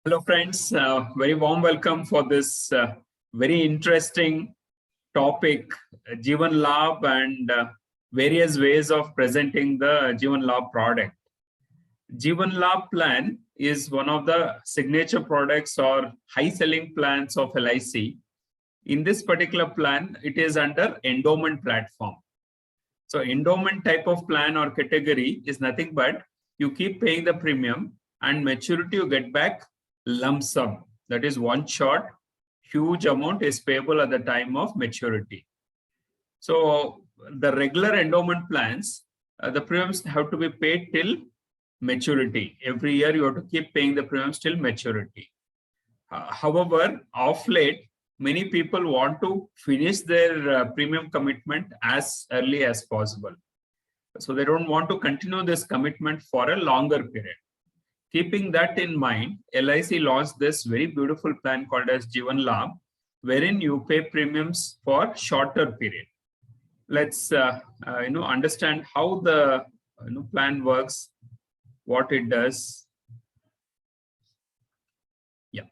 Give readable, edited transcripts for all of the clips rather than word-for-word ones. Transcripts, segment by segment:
Hello, friends. Very warm welcome for this very interesting topic, Jeevan Laabh and various ways of presenting the Jeevan Laabh product. Jeevan Laabh plan is one of the signature products or high-selling plans of LIC. In this particular plan, it is under endowment platform. So endowment type of plan or category is nothing but you keep paying the premium and maturity you get back lump sum. That is one shot, huge amount is payable at the time of maturity. So the regular endowment plans, the premiums have to be paid till maturity. Every year you have to keep paying the premiums till maturity. However, of late, many people want to finish their premium commitment as early as possible. So they don't want to continue this commitment for a longer period. Keeping that in mind, LIC launched this very beautiful plan called as Jeevan Laabh, wherein you pay premiums for shorter period. Let's understand how the plan works, what it does. Yeah.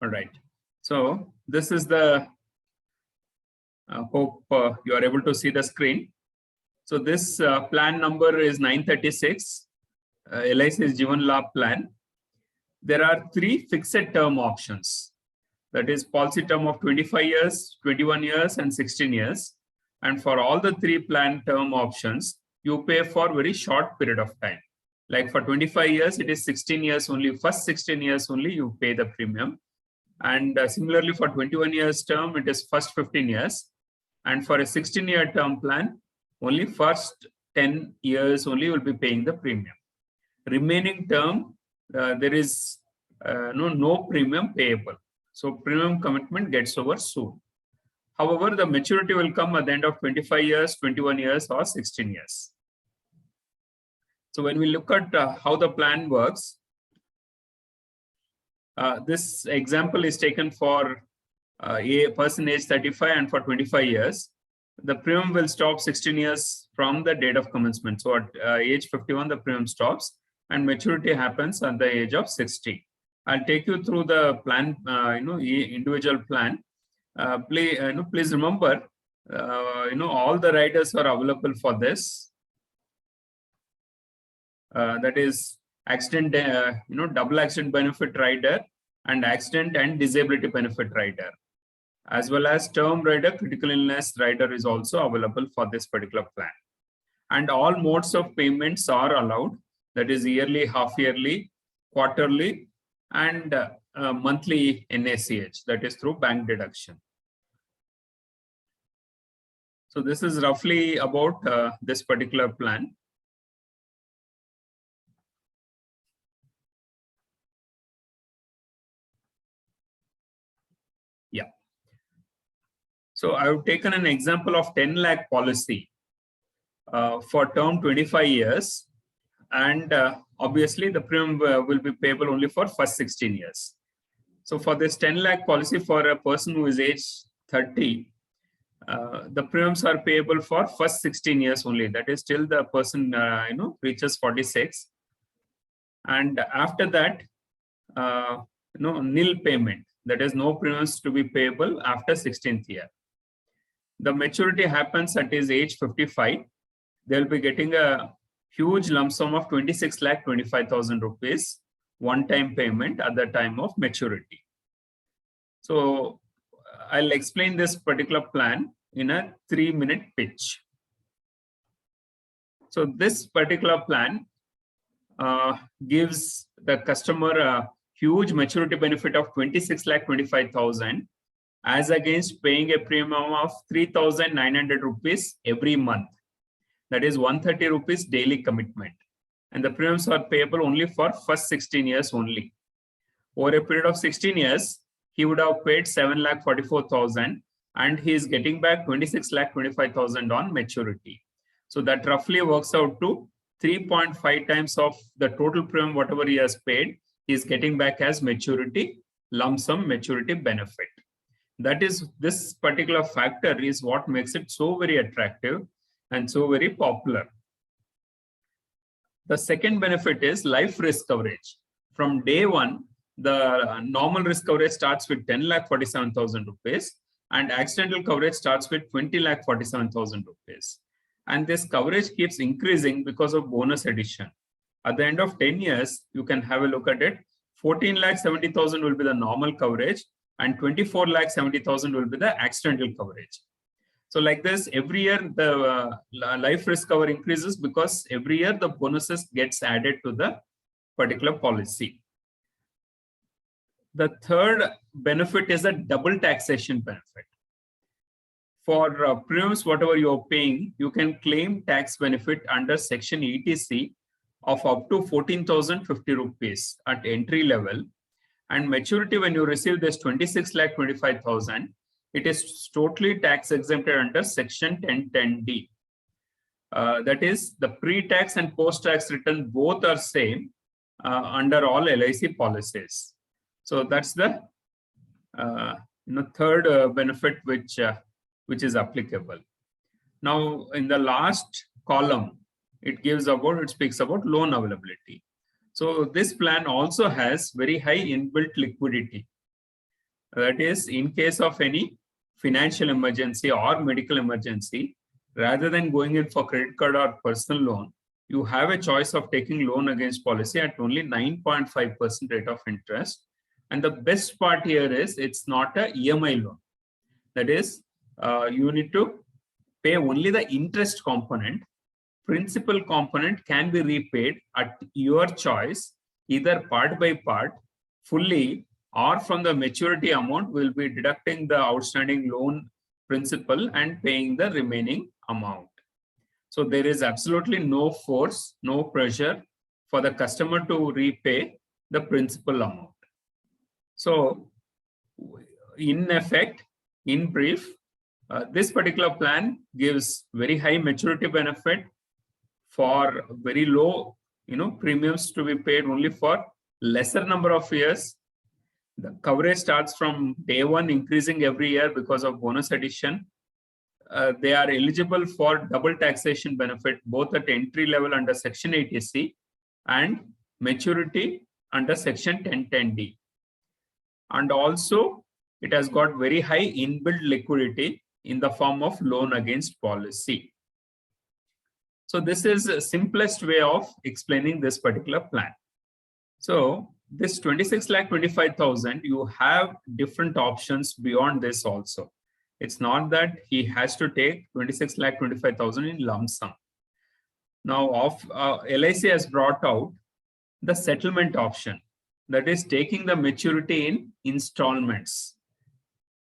All right. So this is the. Hope you are able to see the screen. So this plan number is 936, LIC's Jeevan Laabh plan. There are 3 fixed term options. That is policy term of 25 years, 21 years, and 16 years. And for all the 3 plan term options, you pay for very short period of time. Like for 25 years, it is 16 years only. First 16 years only you pay the premium. And similarly for 21 years term, it is first 15 years. And for a 16-year term plan, only first 10 years only will be paying the premium. Remaining term, there is no premium payable. So premium commitment gets over soon. However, the maturity will come at the end of 25 years, 21 years, or 16 years. So when we look at how the plan works, this example is taken for a person age 35 and for 25 years. The premium will stop 16 years from the date of commencement. So at age 51, the premium stops and maturity happens at the age of 60. I'll take you through the plan, individual plan. Please remember, all the riders are available for this. That is accident, double accident benefit rider and accident and disability benefit rider, as well as term rider, critical illness rider is also available for this particular plan. And all modes of payments are allowed. That is yearly, half yearly, quarterly, and monthly NACH, that is through bank deduction. So this is roughly about this particular plan. Yeah. So I've taken an example of 10 lakh policy for term 25 years. And obviously the premium will be payable only for first 16 years. So for this 10 lakh policy for a person who is age 30, the premiums are payable for first 16 years only. That is till the person reaches 46. And after that, nil payment. That is no premiums to be payable after 16th year. The maturity happens at his age 55. They'll be getting a huge lump sum of 26,25,000 rupees, one-time payment at the time of maturity. So I'll explain this particular plan in a 3-minute pitch. So this particular plan gives the customer a huge maturity benefit of 26,25,000 as against paying a premium of 3,900 rupees every month. That is 130 rupees daily commitment. And the premiums are payable only for first 16 years only. Over a period of 16 years, he would have paid 7,44,000 and he is getting back 26,25,000 on maturity. So that roughly works out to 3.5 times of the total premium, whatever he has paid, he is getting back as maturity, lump sum maturity benefit. That is, this particular factor is what makes it so very attractive and so very popular. The second benefit is life risk coverage. From day one, the normal risk coverage starts with 10,47,000 rupees and accidental coverage starts with 20,47,000 rupees. And this coverage keeps increasing because of bonus addition. At the end of 10 years, you can have a look at it. 14,70,000 will be the normal coverage and 24,70,000 will be the accidental coverage. So like this, every year the life risk cover increases because every year the bonuses gets added to the particular policy. The third benefit is a double taxation benefit. For premiums, whatever you're paying, you can claim tax benefit under Section 80C of up to 14,050 rupees at entry level. And maturity, when you receive this 26,25,000, it is totally tax exempted under Section 1010D. That is, the pre-tax and post-tax return both are same under all LIC policies. So that's the third benefit which is applicable. Now, in the last column, it speaks about loan availability. So this plan also has very high inbuilt liquidity. That is, in case of any financial emergency or medical emergency, rather than going in for credit card or personal loan, you have a choice of taking loan against policy at only 9.5% rate of interest. And the best part here is it's not a EMI loan. That is, you need to pay only the interest component. Principal component can be repaid at your choice, either part by part, fully, or from the maturity amount. Will be deducting the outstanding loan principal and paying the remaining amount. So there is absolutely no force, no pressure for the customer to repay the principal amount. So in effect, in brief, this particular plan gives very high maturity benefit for very low premiums to be paid only for lesser number of years. The coverage starts from day one, increasing every year because of bonus addition. They are eligible for double taxation benefit, both at entry level under Section 80C and maturity under Section 1010D. And also, it has got very high inbuilt liquidity in the form of loan against policy. So this is the simplest way of explaining this particular plan. So this 26,25,000, you have different options beyond this also. It's not that he has to take 26,25,000 in lump sum. Now, LIC has brought out the settlement option, that is taking the maturity in installments.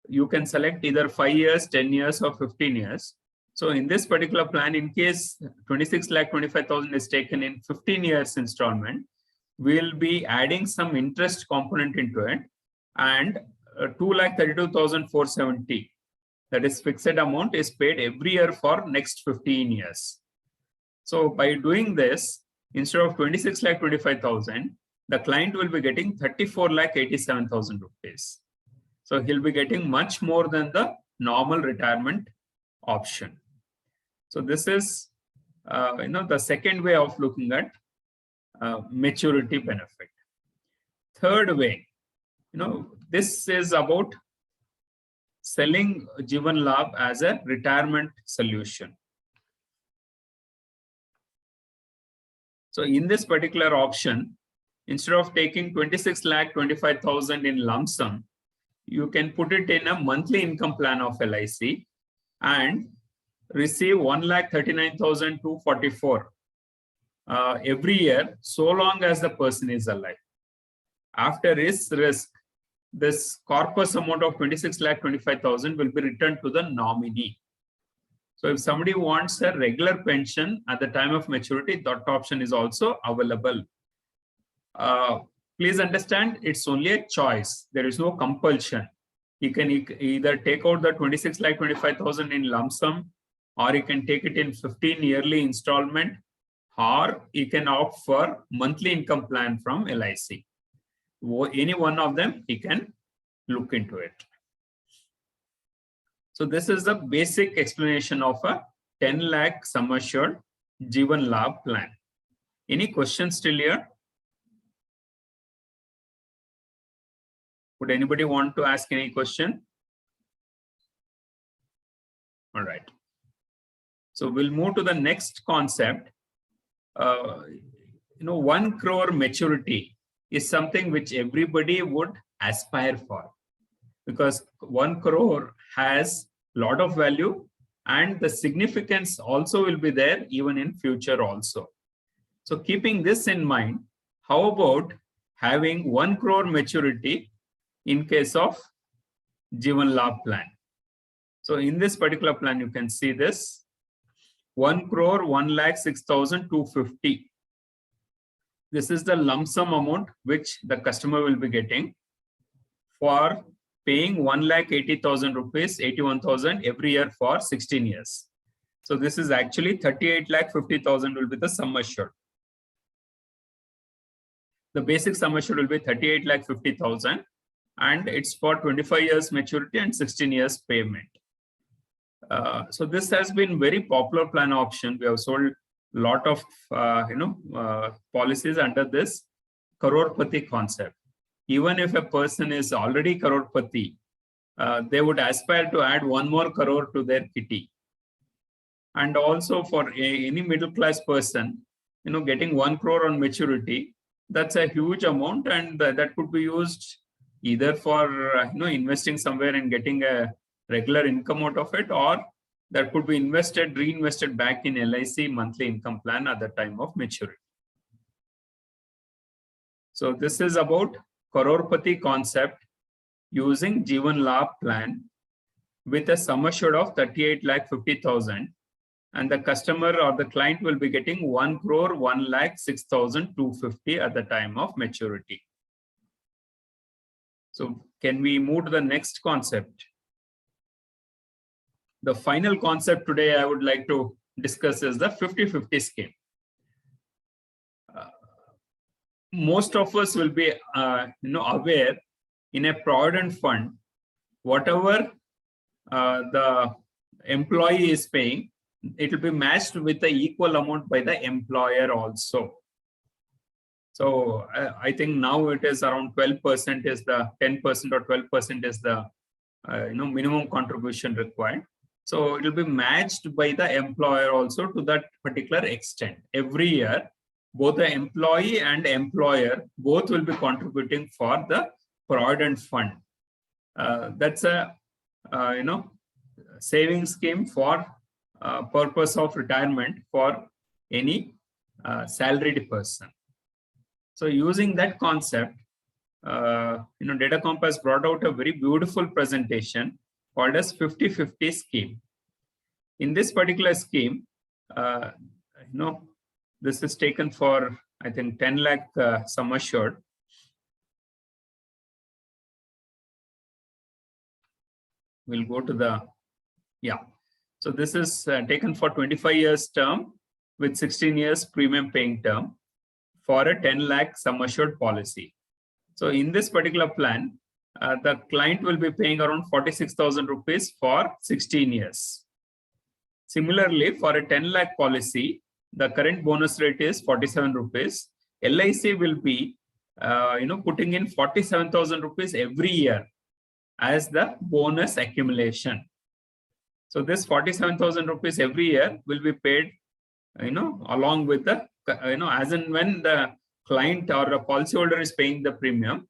You can select either 5 years, 10 years, or 15 years. So in this particular plan, in case 26,25,000 is taken in 15 years installment, we'll be adding some interest component into it, and 2,32,470, that is fixed amount, is paid every year for next 15 years. So by doing this, instead of 26,25,000, the client will be getting 34,87,000 rupees. So he'll be getting much more than the normal retirement option. So this is the second way of looking at maturity benefit. Third way, this is about selling Jeevan Laabh as a retirement solution. So in this particular option, instead of taking 26,25,000 in lump sum, you can put it in a monthly income plan of LIC and receive 1,39,244 every year, so long as the person is alive. After his risk, this corpus amount of 26,25,000 will be returned to the nominee. So if somebody wants a regular pension at the time of maturity, that option is also available. Please understand, it's only a choice. There is no compulsion. You can either take out the 26,25,000 in lump sum, or you can take it in 15 yearly installment, or you can opt for monthly income plan from LIC. Any one of them, he can look into it. So this is the basic explanation of a 10 lakh sum assured Jeevan Laabh plan. Any questions still here? Would anybody want to ask any question? All right. So we'll move to the next concept. 1 crore maturity is something which everybody would aspire for, because 1 crore has a lot of value and the significance also will be there even in future also. So keeping this in mind, how about having 1 crore maturity in case of Jeevan Laabh plan? So in this particular plan, you can see this 1 crore 1,06,250. This is the lump sum amount which the customer will be getting for paying 1,80,000 rupees, 81,000 every year for 16 years. So this is actually 38,50,000 will be the sum assured. The basic sum assured will be 38,50,000 and it's for 25 years maturity and 16 years payment. So this has been very popular plan option. We have sold a lot of policies under this crorepati concept. Even if a person is already crorepati, they would aspire to add 1 more crore to their kitty. And also for any middle class person, getting 1 crore on maturity, that's a huge amount, and that could be used either for investing somewhere and getting a regular income out of it, or that could be reinvested back in LIC monthly income plan at the time of maturity. So this is about crorepati concept using Jeevan Laabh plan with a sum assured of 38,50,000, and the customer or the client will be getting 1 crore 1,06,250 at the time of maturity. So can we move to the next concept? The final concept today I would like to discuss is the 50-50 scheme. Most of us will be aware, in a provident fund, whatever the employee is paying, it will be matched with the equal amount by the employer also. So I think now it is around 12% is the 10% or 12% is the minimum contribution required. So it will be matched by the employer also to that particular extent. Every year, both the employee and employer both will be contributing for the provident fund. That's a saving scheme for purpose of retirement for any salaried person. So using that concept, Data Compass brought out a very beautiful presentation called as 50-50 scheme. In this particular scheme, this is taken for, I think, 10 lakh sum assured. We'll go to the, So this is taken for 25 years term with 16 years premium paying term for a 10 lakh sum assured policy. So in this particular plan, the client will be paying around 46,000 rupees for 16 years. Similarly, for a 10 lakh policy, the current bonus rate is 47 rupees. LIC will be, putting in 47,000 rupees every year as the bonus accumulation. So this 47,000 rupees every year will be paid, along with the, as and when the client or the policyholder is paying the premium,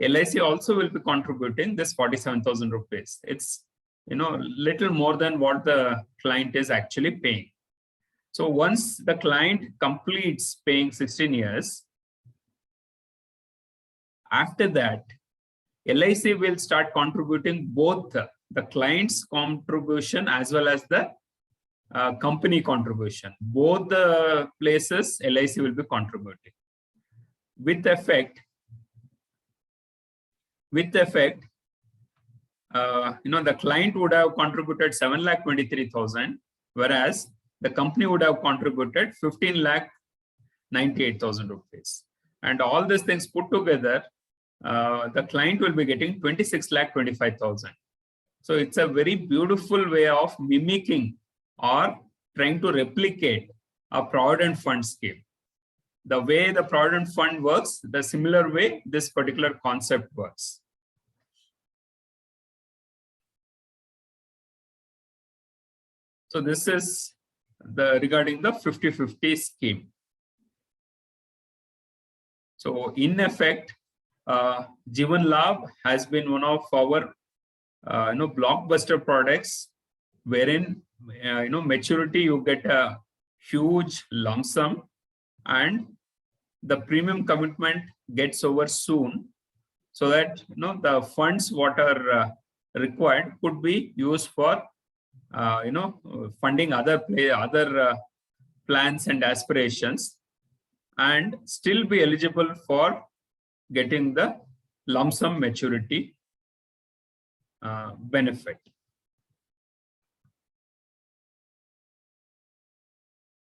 LIC also will be contributing this 47,000 rupees. It's, little more than what the client is actually paying. So once the client completes paying 16 years, after that, LIC will start contributing both the client's contribution as well as the company contribution. Both the places LIC will be contributing. With effect, the client would have contributed 7,23,000, whereas the company would have contributed 15,98,000 rupees. And all these things put together, the client will be getting 26,25,000. So it's a very beautiful way of mimicking or trying to replicate a provident fund scheme. the way the Provident Fund works, the similar way this particular concept works. So this is regarding the 50-50 scheme. So in effect, Jeevan Laabh has been one of our blockbuster products, wherein maturity you get a huge lump sum and the premium commitment gets over soon, so that the funds what are required could be used for funding other plans and aspirations, and still be eligible for getting the lump sum maturity benefit.